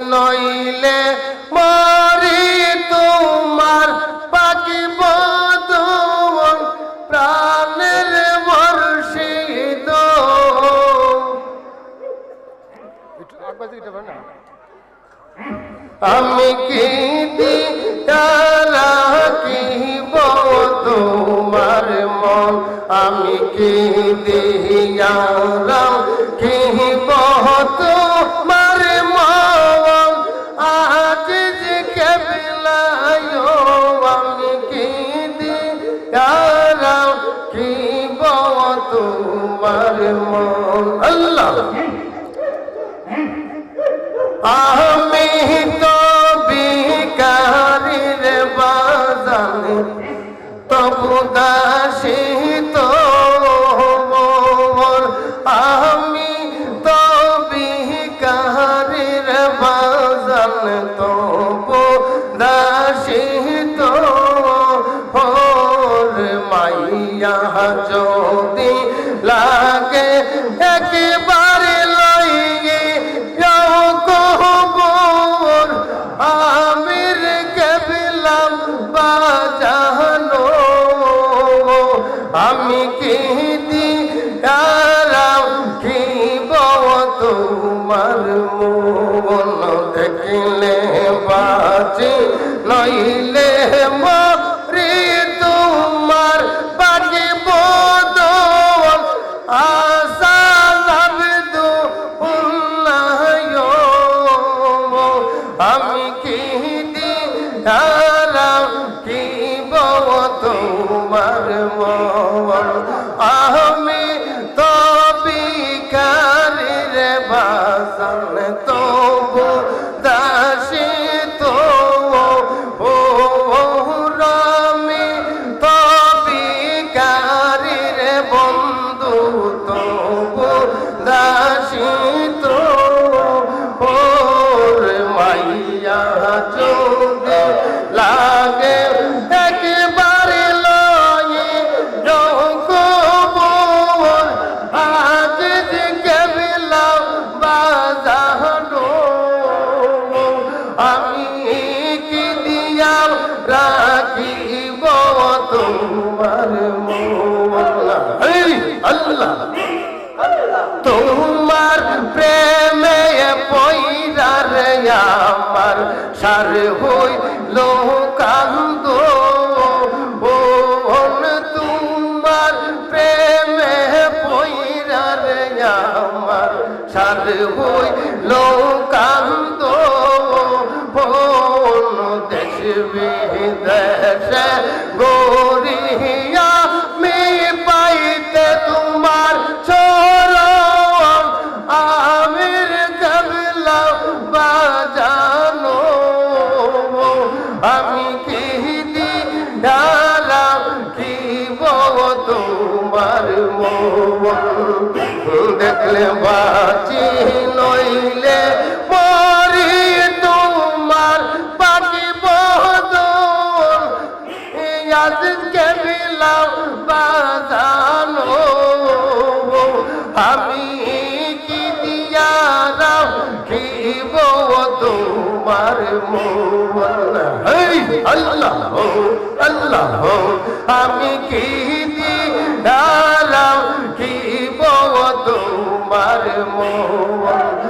নইলে মরি তোমার পাকিব তোমার প্রাণের মুর্শিদ। আমি কি রাখিব তোমার মন, আমি কি দিয়া রাখিব তোমার মন। আজ যে কেবলায় আমি কি দিয়া রাখিব তোমার মন। আল্লাহ আমি তো ভিখারির বাজান, তবু দাসী তোর। আমি তো ভিখারির বাজান, তবু দাসী তোর। মাইয়া যদি লাগে একেবারে লইয়ে যাও কবর, আমির কেবলাম বাজানো। আমি কি দিয়া রাখিব তোমার মন, দেখলে বাঁচি নইলে মরি তোমার পাকিব তোমার। আশা লাভদু উল্লায় আমি কি দিয়া রাখিব তোমার মন। আমি তো ভিখারির বাজান, তবু দাসী তোর। আমি তো ভিখারির বন্ধু, তবু দাসী তোর। মাইয়া যদি লাগে একেবারে লয়ে যাও কবর, আজ যে কেবলাম বাজানো। আমি কি দিয়া রাখিব তোমার মন। আল্লাহ তোমার প্রেমে পয়রা রে আমার সার হইল কান্দ। তোমার প্রেমে পয়রা রে আমার সার হইল কান্দ। দেশ বিদেশে গরিয়া মি পাইতে তোমার চরণ, আমির কেবলা বাজানো। আমি কি দিয়া রাখিব তোমার মন, দেখলে বাঁচি নইলে মরি তোমার পাকিব তোমার। আজ কেবলা বাজানো, আমি কি দিয়া রাখিব তোমার মন। আল্লাহ আল্লাহ আমি কি দিয়া রাখিব তোমার মন।